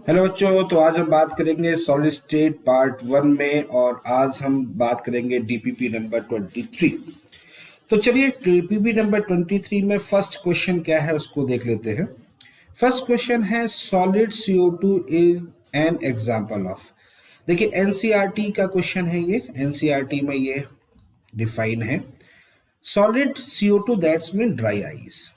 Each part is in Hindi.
हेलो बच्चों, तो आज हम बात करेंगे सॉलिड स्टेट पार्ट 1 में और आज हम बात करेंगे डीपीपी नंबर 23। तो चलिए डीपीपी नंबर 23 में फर्स्ट क्वेश्चन क्या है उसको देख लेते हैं। फर्स्ट क्वेश्चन है solid CO2 is an example of. देखिए एनसीईआरटी का क्वेश्चन है, ये एनसीईआरटी में ये डिफाइन है। Solid CO2 that's mean dry ice.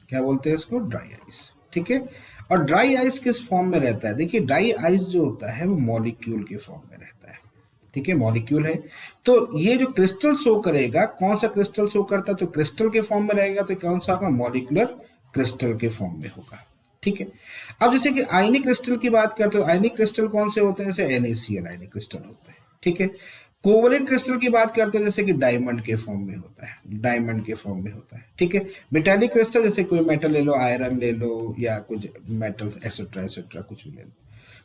क्या बोलते हैं इसको? Dry ice. ठीक है। और ड्राई आइस किस फॉर्म में रहता है? देखिए ड्राई आइस जो होता है वो मॉलिक्यूल के फॉर्म में रहता है। ठीक है, मॉलिक्यूल है। तो ये जो क्रिस्टल शो करेगा, कौन सा क्रिस्टल शो करता है? तो क्रिस्टल के फॉर्म में रहेगा, तो कौन सा होगा? मॉलिक्यूलर क्रिस्टल के फॉर्म में होगा। ठीक है। अब जैसे कि आयनिक क्रिस्टल की बात करते हो, आयनिक क्रिस्टल कौन से होते हैं? जैसे NaCl आयनिक क्रिस्टल होते हैं। ठीक है। कोवलेंट क्रिस्टल की बात करते हैं जैसे कि डायमंड के फॉर्म में होता है, डायमंड के फॉर्म में होता है। ठीक है। मेटालिक क्रिस्टल जैसे कोई मेटल ले लो, आयरन ले लो या कुछ मेटल्स एक्सेट्रा एक्सेट्रा कुछ भी ले लो।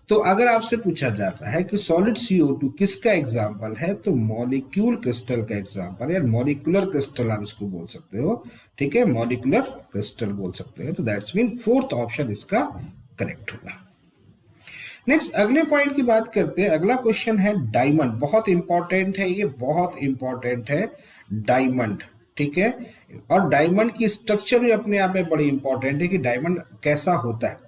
तो अगर आपसे पूछा जाता है कि सॉलिड CO2 किसका एग्जाम्पल है, तो मॉलिक्यूल क्रिस्टल का एग्जाम्पल या मॉलिक्यूलर क्रिस्टल आप इसको बोल सकते हो। ठीक है, मॉलिक्यूलर क्रिस्टल बोल सकते हैं। तो दैट्स मीन फोर्थ ऑप्शन इसका करेक्ट होगा। नेक्स्ट अगले पॉइंट की बात करते हैं। अगला क्वेश्चन है डायमंड। बहुत इंपॉर्टेंट है, ये बहुत इंपॉर्टेंट है डायमंड। ठीक है। और डायमंड की स्ट्रक्चर भी अपने आप में बड़ी इंपॉर्टेंट है कि डायमंड कैसा होता है।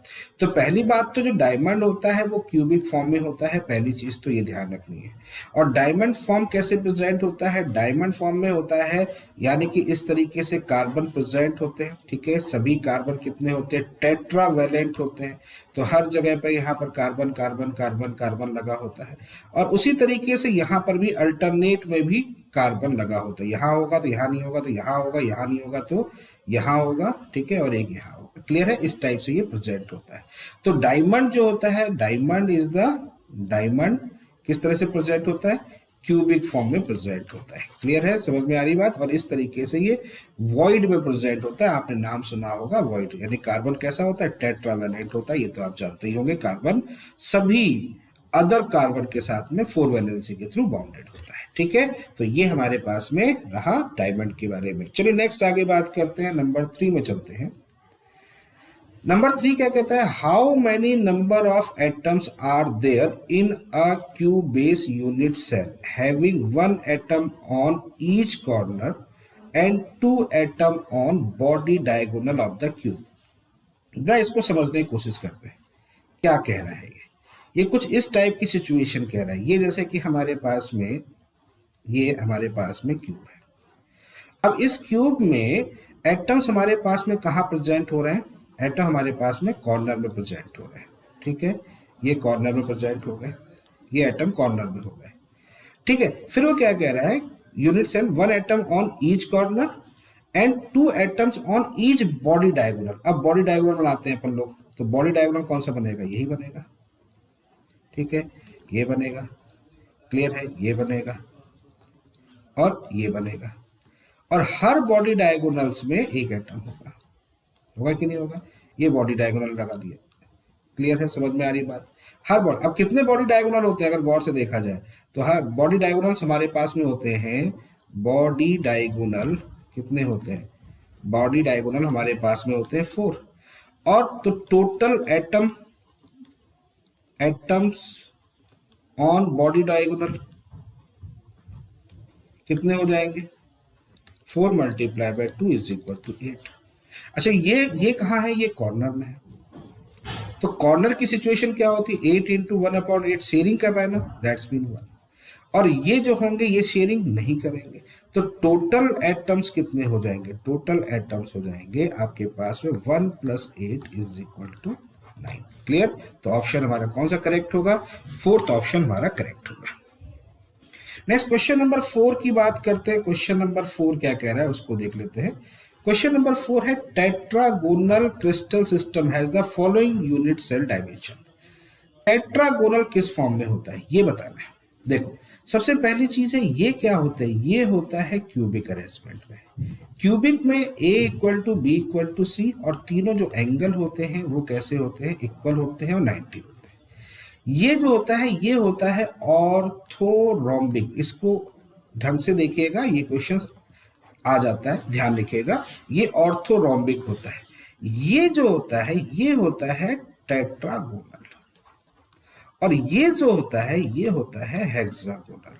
तो पहली बात तो जो डायमंड होता है वो क्यूबिक फॉर्म में होता है, पहली चीज तो ये ध्यान रखनी है। और डायमंड फॉर्म कैसे प्रेजेंट होता है? डायमंड फॉर्म में होता है यानी कि इस तरीके से कार्बन प्रेजेंट होते हैं। ठीक है। सभी कार्बन कितने होते हैं? टेट्रावैलेंट होते हैं। तो हर जगह पर यहाँ पर कार्बन कार्बन कार्बन कार्बन लगा होता है। और उसी तरीके से यहाँ पर भी अल्टरनेट में भी कार्बन लगा होता है। यहाँ होगा तो यहाँ नहीं होगा, तो यहाँ होगा, यहाँ नहीं होगा तो यहाँ होगा। ठीक है। और एक यहाँ होगा। क्लियर है? इस टाइप से ये प्रेजेंट होता है। तो डायमंड जो होता है, डायमंड इज द डायमंड किस तरह से प्रेजेंट होता है? क्यूबिक फॉर्म में प्रेजेंट होता है। क्लियर है? समझ में आ रही बात? और इस तरीके से ये वॉइड में प्रेजेंट होता है। आपने नाम सुना होगा वॉइड, यानी कार्बन कैसा होता है? टेट्रावैलेंट होता है। ये तो आप जानते ही होंगे। कार्बन सभी अदर कार्बन के साथ में 4 वैलेंसी के थ्रू बाउंडेड होता है। ठीक है। तो ये हमारे पास में रहा डायमंड के बारे में। चलिए नेक्स्ट आगे बात करते हैं, नंबर 3 में चलते हैं। नंबर 3 क्या कहता है? How many number of atoms are there in a cube base unit cell having 1 atom on each corner and 2 atom on body diagonal of the cube. जरा इसको समझने की कोशिश करते हैं, क्या कह रहा है ये कुछ इस टाइप की सिचुएशन कह रहा है। ये जैसे कि हमारे पास में क्यूब है। अब इस क्यूब में एटम्स हमारे पास में कहाँ प्रेजेंट हो रहे हैं? एटम हमारे पास में कॉर्नर में प्रेजेंट हो रहे हैं। ठीक है। ये कॉर्नर में प्रेजेंट हो गए, ये एटम कॉर्नर में हो गए। ठीक है। फिर वो क्या कह रहा है? Unit cell 1 atom on each corner and 2 atoms on each body diagonal. अब बॉडी डायगोनल बनाते हैं अपन लोग, तो बॉडी डायगोनल कौन सा बनेगा? यही बनेगा। ठीक है। ये बनेगा। क्लियर है? ये बनेगा और ये बनेगा। और हर बॉडी डायगोनल्स में एक एटम होगा। होगा कि नहीं होगा? ये बॉडी डायगोनल लगा दिया। क्लियर है? समझ में आ रही बात? हर बॉडी, अब कितने बॉडी डायगोनल होते हैं अगर गौर से देखा जाए तो हर बॉडी डायगोनल्स हमारे पास में होते हैं। बॉडी डायगोनल कितने होते हैं? बॉडी डायगोनल हमारे पास में होते हैं 4। और तो total atoms on body diagonal कितने हो जाएंगे? 4 multiply by 2 is equal to 8। अच्छा, ये कहाँ है? ये कॉर्नर में है। तो कॉर्नर की सिचुएशन क्या होती है? 8 इंटू 1/8 शेयरिंग कर रहा है ना, दैट्स मीन 1। और ये जो होंगे ये शेयरिंग नहीं करेंगे। तो टोटल एटम्स कितने हो जाएंगे? टोटल एटम्स हो जाएंगे आपके पास में 1 + 8 इज इक्वल टू 9। क्लियर? तो ऑप्शन हमारा कौन सा करेक्ट होगा? फोर्थ ऑप्शन हमारा करेक्ट होगा। नेक्स्ट क्वेश्चन नंबर 4 की बात करते हैं। क्वेश्चन नंबर 4 क्या कह रहा है उसको देख लेते हैं। क्वेश्चन नंबर 4 है tetragonal crystal system has the following unit cell dimension. Tetragonal किस फॉर्म में होता है ये बताना है। देखो सबसे पहली चीज है, ये क्या होता है? ये होता है क्यूबिक अरेंजमेंट में। क्यूबिक में A = B = C और तीनों जो एंगल होते हैं वो कैसे होते हैं? इक्वल होते हैं और 90 होते हैं। ये जो होता है ये होता है ऑर्थोरोम्बिक। इसको ढंग से देखिएगा, ये क्वेश्चन आ जाता है, ध्यान रखिएगा। ये ऑर्थोरोम्बिक होता है। ये जो होता है ये होता है टेट्रागोनल। और ये जो होता है ये होता है हेक्सागोनल।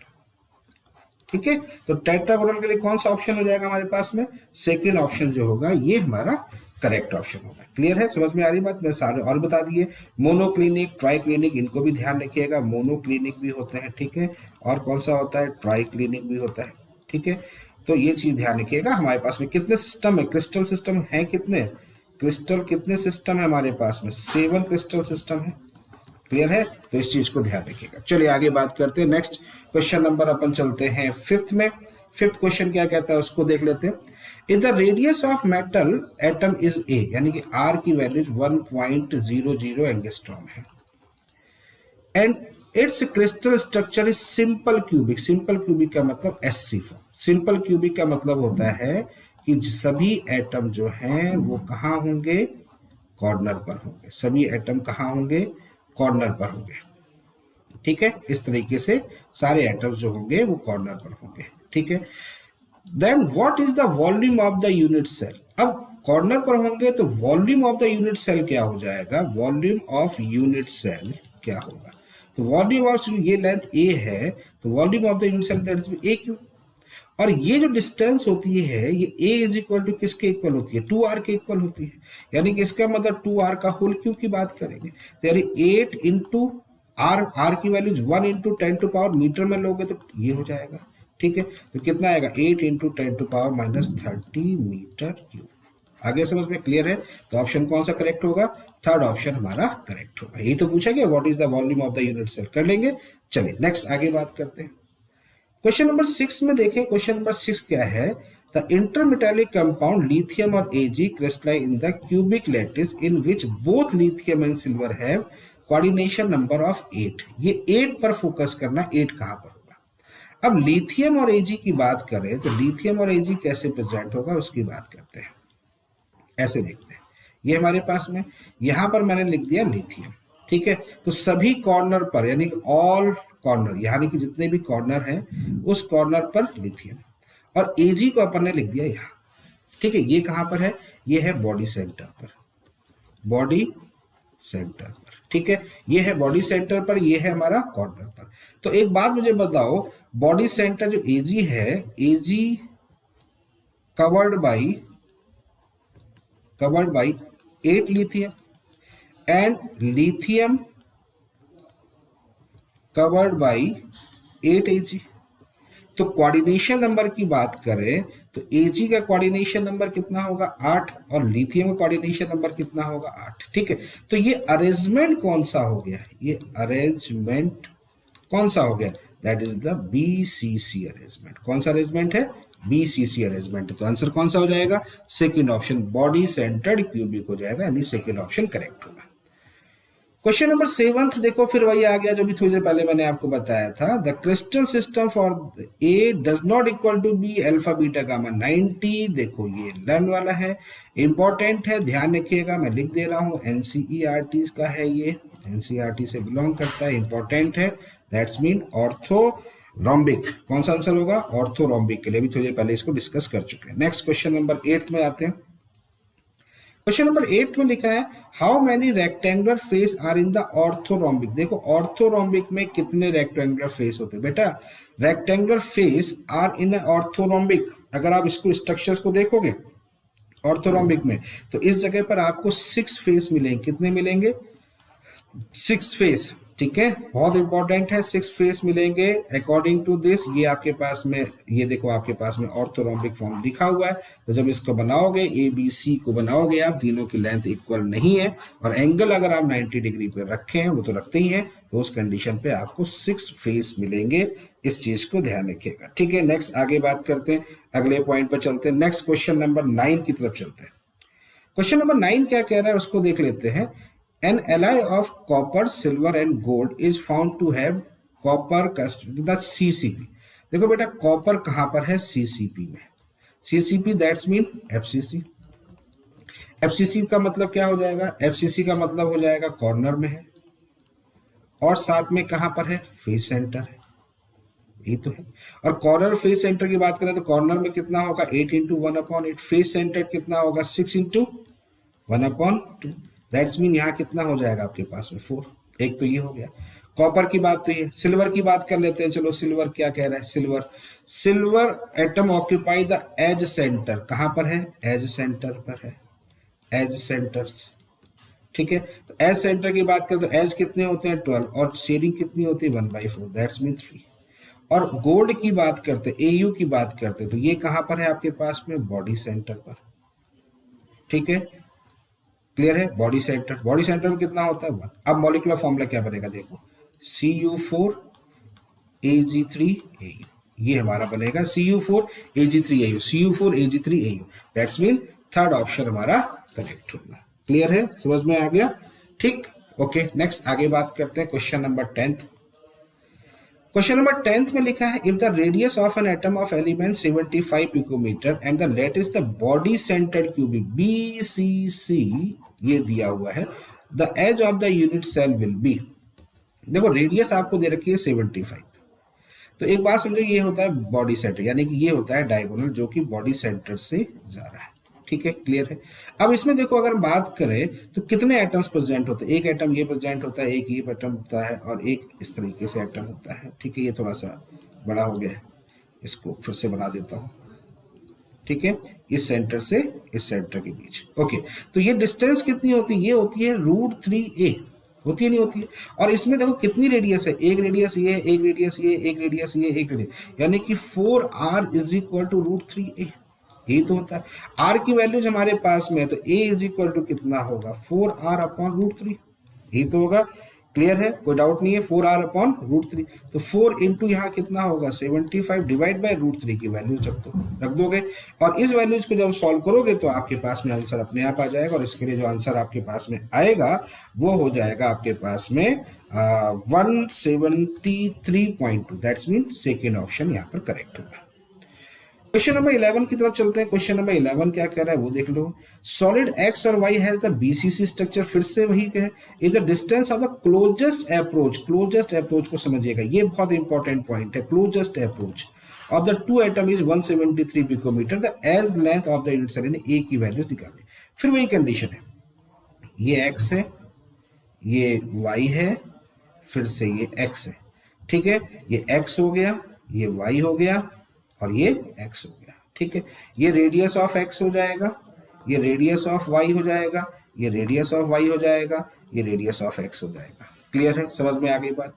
ठीक है, तो टेट्रागोनल के लिए कौन सा ऑप्शन हो जाएगा हमारे पास में? सेकंड ऑप्शन जो होगा ये हमारा करेक्ट ऑप्शन होगा। क्लियर है, समझ में आ रही बात? मैं सारे और बता दिए। मोनोक्लिनिक, ट्राइक्लिनिक, इनको भी ध्यान रखिएगा। मोनोक्लिनिक भी होते हैं, ठीक है, और कौन सा होता है? ट्राइक्लिनिक भी होता है। ठीक है, तो ये चीज ध्यान रखिएगा। हमारे पास में कितने सिस्टम है? क्रिस्टल सिस्टम है कितने? क्रिस्टल कितने सिस्टम है हमारे पास में? 7 क्रिस्टल सिस्टम है। क्लियर है, तो इस चीज को ध्यान रखिएगा। चलिए आगे बात करते हैं। नेक्स्ट क्वेश्चन नंबर अपन चलते हैं 5th में। 5th क्वेश्चन क्या कहता है उसको देख लेते हैं। If the radius of metal atom is a, यानी कि आर की वैल्यू 1.00 एंगस्ट्रॉम है, and it's crystal structure is simple cubic. Simple cubic का मतलब एससी फॉर्म। सिंपल क्यूबिक का मतलब होता है कि सभी एटम जो हैं वो कहाँ होंगे? कॉर्नर पर होंगे। सभी एटम कहाँ होंगे? कॉर्नर पर होंगे। ठीक है, इस तरीके से सारे एटम्स जो होंगे वो कॉर्नर पर होंगे। ठीक है, then what is the volume of the unit cell? अब कॉर्नर पर होंगे तो volume of the unit cell क्या हो जाएगा? वॉल्यूम ऑफ यूनिट सेल क्या होगा? तो वॉल्यूम ऑफ, ये लेंथ ए है तो volume of the unit cell that is a cube. और ये जो डिस्टेंस होती है ये a इज इक्वल टू किसके इक्वल होती है? 2r के इक्वल होती है। यानी कि इसका मतलब 2r का होल क्यूब की बात करेंगे तो यानी 8 इंटू r की value 1 into 10 to power metre में लोगे तो ये हो जाएगा। ठीक है, तो कितना आएगा? 8 into 10 to power -30 metre cube. आगे समझ में क्लियर है? तो ऑप्शन कौन सा करेक्ट होगा? थर्ड ऑप्शन हमारा करेक्ट होगा। यही तो पूछा गया, what is the volume of the unit cell. कर लेंगे। चलिए नेक्स्ट आगे बात करते हैं। क्वेश्चन नंबर 6 में देखें। क्वेश्चन नंबर 6 क्या है? द इंटरमेटालिक कंपाउंड लिथियम और AG crystalline in the cubic lattice in which both lithium and silver have coordination number of 8। ये 8 पर फोकस करना। 8 कहां पर होगा? अब लिथियम और एजी की बात करें तो लिथियम और एजी कैसे प्रेजेंट होगा उसकी बात करते हैं। ऐसे देखते हैं, ये हमारे पास में यहां पर मैंने लिख दिया लिथियम। ठीक है, तो सभी कॉर्नर पर यानी कि ऑल कॉर्नर, यानी कि जितने भी कॉर्नर हैं उस कॉर्नर पर लिथियम, और एजी को अपन ने लिख दिया यहां। ठीक है, ये कहां पर है? ये है बॉडी सेंटर पर। बॉडी सेंटर पर। ठीक है, ये है बॉडी सेंटर पर, ये है हमारा कॉर्नर पर। तो एक बात मुझे बताओ, बॉडी सेंटर जो एजी है, AG covered by 8 lithium and lithium covered by 8 AG. तो कोऑर्डिनेशन नंबर की बात करें तो एजी का कोऑर्डिनेशन नंबर कितना होगा? 8, और लिथियम का कोऑर्डिनेशन नंबर कितना होगा? 8। ठीक है, तो ये अरेंजमेंट कौन सा हो गया? ये अरेंजमेंट कौन सा हो गया? That is the BCC arrangement. कौन सा अरेंजमेंट है? BCC arrangement. तो आंसर कौन सा हो जाएगा? Second option, body centred cubic हो जाएगा, यानी सेकंड ऑप्शन करेक्ट होगा। क्वेश्चन नंबर 7 देखो, फिर वही आ गया जो भी थोड़ी देर पहले मैंने आपको बताया था। The crystal system for a does not equal to b alpha beta gamma 90। देखो ये लर्न वाला है, इंपॉर्टेंट है, ध्यान रखिएगा। मैं लिख दे रहा हूँ, एनसीईआरटी का है, ये एनसीईआरटी से बिलोंग करता है, इंपॉर्टेंट है। That's mean orthorhombic. कौन सा आंसर होगा? ऑर्थोरोम्बिक के लिए भी थोड़ी देर पहले इसको डिस्कस कर चुके हैं। नेक्स्ट क्वेश्चन नंबर 8 में आते हैं। क्वेश्चन नंबर 8 में लिखा है how many rectangular face are in the orthorhombic. देखो ऑर्थोरोम्बिक में कितने रेक्टेंगुलर फेस होते हैं बेटा? Rectangular face are in orthorhombic. अगर आप इसको स्ट्रक्चर्स को देखोगे ऑर्थोरोम्बिक में तो इस जगह पर आपको 6 फेस मिलेंगे। कितने मिलेंगे? 6 फेस। ठीक है, बहुत इंपॉर्टेंट है, 6 फेस मिलेंगे अकॉर्डिंग टू दिस। ये आपके पास में, ये देखो आपके पास में ऑर्थोरोम्बिक फॉर्म लिखा हुआ है। तो जब इसको बनाओगे, ए बी सी को बनाओगे आप, तीनों की लेंथ इक्वल नहीं है और एंगल अगर आप 90 डिग्री पे रखे हैं, वो तो रखते ही हैं, तो उस कंडीशन पे आपको 6 फेस मिलेंगे। इस चीज को ध्यान रखिएगा। ठीक है, नेक्स्ट आगे बात करते हैं, अगले पॉइंट पर चलते हैं। नेक्स्ट क्वेश्चन नंबर 9 की तरफ चलते हैं। क्वेश्चन नंबर 9 क्या कह रहा है उसको देख लेते हैं। An alloy of copper, silver and gold is found to have copper the CCP। देखो बेटा कॉपर कहां पर है? CCP में। CCP that's mean FCC। FCC का मतलब क्या हो जाएगा? FCC का मतलब हो जाएगा कॉर्नर में है और साथ में कहां पर है? फेस सेंटर है। ये तो है। और कॉर्नर फेस सेंटर की बात करें तो कॉर्नर में कितना होगा? 8 इंटू 1/8। फेस सेंटर कितना होगा? 6 इंटू 1/2। दैट्स मीन यहाँ कितना हो जाएगा आपके पास में? 4। एक तो ये हो गया। कॉपर की बात तो ये, सिल्वर की बात कर लेते हैं। चलो सिल्वर क्या कह रहा है, silver atom occupy the edge centre, कहां पर है, एज सेंटर पर है, एज सेंटर्स, ठीक है। तो एज सेंटर की बात करें तो एज कितने होते हैं 12, और शेयरिंग कितनी होती है 1/4, दैट्स मीन 3। और गोल्ड की बात करते, एयू की बात करते, तो ये कहां पर है आपके पास में, बॉडी सेंटर पर, ठीक है, क्लियर है। बॉडी सेंटर में कितना होता है 1। अब मॉलिक्यूलर फॉर्मूला क्या बनेगा देखो, Cu4Ag3Au, ये हमारा बनेगा Cu4Ag3Au, Cu4Ag3Au, that's mean third option हमारा करेक्ट होगा। क्लियर है, समझ में आ गया, ठीक, ओके। नेक्स्ट आगे बात करते हैं क्वेश्चन नंबर 10। क्वेश्चन नंबर 10 में लिखा है, if the radius of an atom of element 75 picometre and the lattice is the body centred cubic BCC, ये दिया हुआ है, the edge of the unit cell will be. देखो रेडियस आपको दे रखी है 75, तो एक बात समझो, ये होता है बॉडी सेंटर, यानी कि ये होता है डायगोनल जो कि बॉडी सेंटर से जा रहा है, ठीक है, क्लियर है। अब इसमें देखो अगर बात करें तो कितने एटम्स प्रेजेंट होते हैं, एक एटम ये प्रेजेंट होता है, एक ये एटम होता है, और एक इस तरीके से एटम होता है, ठीक है। ये थोड़ा सा बड़ा हो गया है, इसको फिर से बना देता हूं, ठीक है, इस सेंटर से इस सेंटर के बीच, ओके। तो ये डिस्टेंस कितनी होती है, ये होती है √3a, होती है नहीं होती है। और इसमें देखो कितनी रेडियस है, एक रेडियस ये, एक रेडियस ये, एक रेडियस ये, एक रेडियस, यानी कि 4r = √3a, यही तो होता है। r की वैल्यूज हमारे पास में है, तो a = कितना होगा 4r/√3, यही तो होगा, क्लियर है, कोई डाउट नहीं है, 4r/√3। तो 4 इंटू यहाँ कितना होगा 75 डिवाइड बाय √3 की वैल्यू जब तो रख दोगे, और इस वैल्यूज को जब सॉल्व करोगे तो आपके पास में आंसर अपने आप आ जाएगा। और इसके लिए जो आंसर आपके पास में आएगा वो हो जाएगा आपके पास में 173.2, दैट्स मीन सेकेंड ऑप्शन यहाँ पर करेक्ट होगा। क्वेश्चन नंबर 11 की तरफ चलते हैं। क्वेश्चन नंबर 11 क्या कह रहा है वो देख लो। सॉलिड एक्स और Y has the BCC structure, फिर से वही है, is the distance of the closest approach, closest approach को समझिएगा, ये बहुत इंपॉर्टेंट पॉइंट है। Closest approach of the two atom is 173 picometre, the edge length of the unit cell, A की वैल्यू निकालनी। फिर वही कंडीशन है, ये एक्स है, ये वाई है, फिर से ये एक्स है, ठीक है, ये एक्स हो गया, ये वाई हो गया, और ये x हो गया, ठीक है। ये रेडियस ऑफ x हो जाएगा, ये रेडियस ऑफ y हो जाएगा, ये रेडियस ऑफ y हो जाएगा, ये रेडियस ऑफ x हो जाएगा। क्लियर है, समझ में आ गई बात।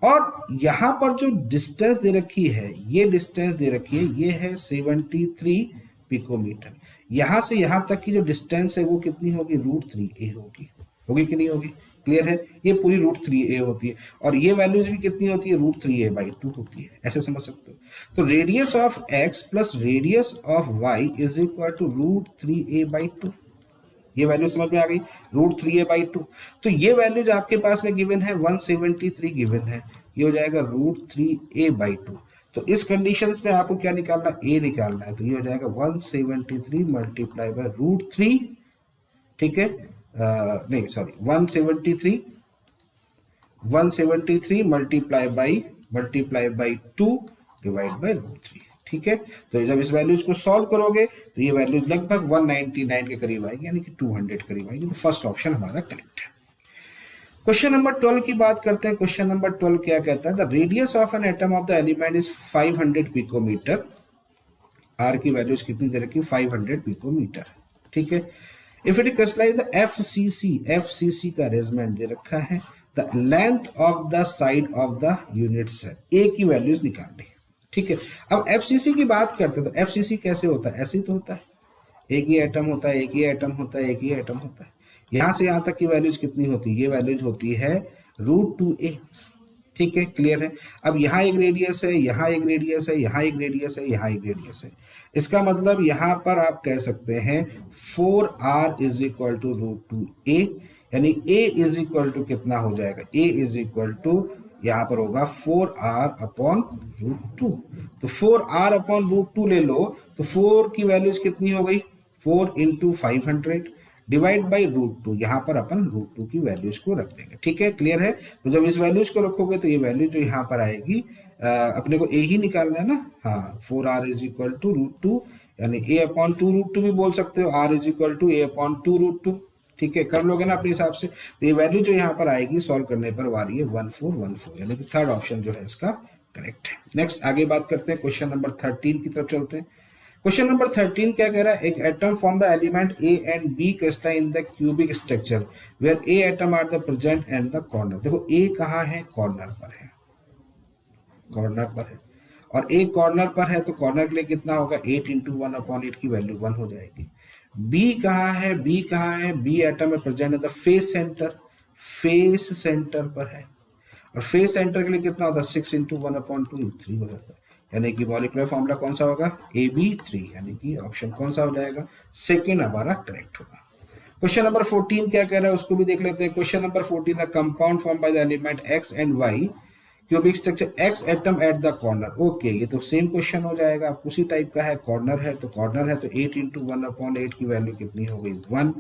और यहाँ पर जो डिस्टेंस दे रखी है, ये डिस्टेंस दे रखी है, ये है 73 पिकोमीटर। यहाँ से यहाँ तक की जो डिस्टेंस है वो कितनी होगी, √3a होगी, होगी कि नहीं होगी, क्लियर है। ये पूरी √3a होती है, और ये वैल्यूज भी कितनी होती है, √3a/2 होती है, ऐसे समझ सकते हो। तो radius of x plus radius of y is equal to √3a/2, ये वैल्यू समझ में आ गई, √3a/2। तो ये वैल्यूज आपके पास में गिवन है, 173 गिवन है, ये हो जाएगा √3a/2। तो इस कंडीशंस में आपको क्या निकालना, a निकालना है, तो ये हो जाएगा 173 मल्टीप्लाई बाय √3, ठीक है, नहीं sorry 173 multiply by 2 divide by √3, ठीक है। तो जब इस वैल्यूज को सॉल्व करोगे तो ये वैल्यूज लगभग 199 के करीब आएगी, यानी कि 200 करीब आएगी। तो फर्स्ट ऑप्शन हमारा करेक्ट है। क्वेश्चन नंबर 12 की बात करते हैं। क्वेश्चन नंबर 12 क्या कहता है, the radius of an atom of the element is 500 picometre, R की वैल्यूज कितनी दे रखी, 500 पिकोमीटर, ठीक है। If it crystallise the FCC का अरेंजमेंट दे रखा है, the length of the side of the unit cell, A की वैल्यूज निकालनी, ठीक है। अब FCC की बात करते हैं तो FCC कैसे होता है, ऐसे ही तो होता है, एक ही एटम होता है, एक ही एटम होता है, एक ही एटम होता है। यहां से यहां तक की वैल्यूज कितनी होती है, ये वैल्यूज होती है √2a, ठीक है, क्लियर है। अब यहाँ एक रेडियस है, यहाँ एक रेडियस है, यहाँ एक रेडियस है, यहाँ एक रेडियस है। इसका मतलब यहाँ पर आप कह सकते हैं 4r = √2a, यानी a = कितना हो जाएगा, a = यहाँ पर होगा 4r/√2। तो 4r/√2 ले लो, तो 4 की वैल्यूज कितनी हो गई, 4 × 500 डिवाइड बाई √2, यहाँ पर अपन √2 की वैल्यूज को रख देंगे, ठीक है, क्लियर है। तो जब इस वैल्यूज को रखोगे तो ये वैल्यू जो यहाँ पर आएगी, अपने को a ही निकालना है ना, हाँ, 4r = √2, यानी a/2 √2 भी बोल सकते हो, r = a/2 √2, ठीक है, कर लोगे ना अपने हिसाब से। तो ये वैल्यू जो यहाँ पर आएगी सॉल्व करने पर वो आ रही है 1414, यानी कि थर्ड ऑप्शन जो है इसका करेक्ट है। नेक्स्ट आगे बात करते हैं, क्वेश्चन नंबर 13 की तरफ चलते हैं। क्वेश्चन नंबर 13 क्या कह रहा है, एक atom form the element A and B crystalline in the cubic structure where A atom are the present and the corner. देखो ए कहाँ है, कॉर्नर पर है, कॉर्नर पर है, और ए कॉर्नर पर है तो कॉर्नर के लिए कितना होगा, 8 इंटू 1/8 की वैल्यू 1 हो जाएगी। बी कहाँ है, बी कहाँ है, बी एटम में प्रेजेंट है the face centre, face centre पर है, और फेस सेंटर के लिए कितना होता है 6 इंटू 1/2, 3 हो जाता है, यानी कि मॉलिक्यूलर फॉर्मूला कौन सा होगा, AB3, यानी कि ऑप्शन कौन सा हो जाएगा, सेकेंड हमारा करेक्ट होगा। क्वेश्चन नंबर 14 क्या कह रहा है उसको भी देख लेते हैं। Question number 14, compound form by the element X and Y cubic structure X atom at the corner. Okay, ये तो सेम क्वेश्चन हो जाएगा, आप उसी टाइप का है, कॉर्नर है तो कॉर्नर है तो 8 इंटू 1/8 की वैल्यू कितनी हो गई 1।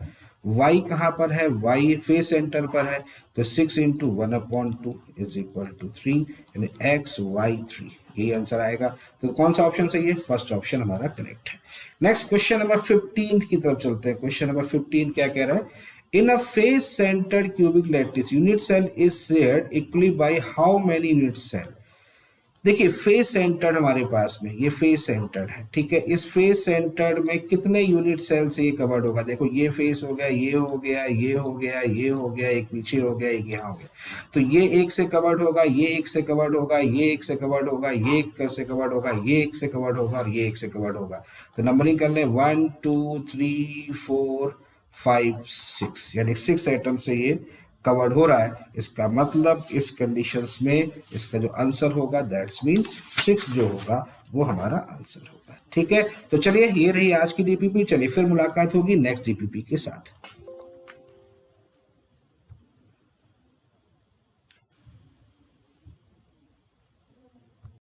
वाई कहाँ पर है, वाई फेस सेंटर पर है तो 6 इंटू 1/2 इज इक्वल टू 3, यानी XY3, यही आंसर आएगा। तो कौन सा ऑप्शन सही है, फर्स्ट ऑप्शन हमारा करेक्ट है। नेक्स्ट क्वेश्चन नंबर 15 की तरफ चलते हैं। क्वेश्चन नंबर 15 क्या कह रहा है, in a face centered cubic lattice unit cell is shared equally by how many unit cell। देखिए फेस सेंटर्ड हमारे पास में, ये फेस सेंटर्ड है, ठीक है, इस फेस सेंटर्ड में कितने यूनिट सेल से ये कवर्ड होगा। देखो ये फेस हो गया, ये हो गया, ये हो गया, ये हो गया, एक पीछे हो गया, एक यहाँ हो गया, तो ये एक से कवर्ड होगा, ये एक से कवर्ड होगा, ये एक से कवर्ड होगा, ये एक से कवर्ड होगा, ये एक से कवर्ड होगा, और ये एक से कवर्ड होगा। तो नंबरिंग कर ले 1 2 3 4 5 6, यानी 6 एटम से ये कवर्ड हो रहा है। इसका मतलब इस कंडीशंस में इसका जो आंसर होगा दैट्स मीन 6 जो होगा वो हमारा आंसर होगा। ठीक है, तो चलिए ये रही आज की डीपीपी। चलिए फिर मुलाकात होगी नेक्स्ट डीपीपी के साथ।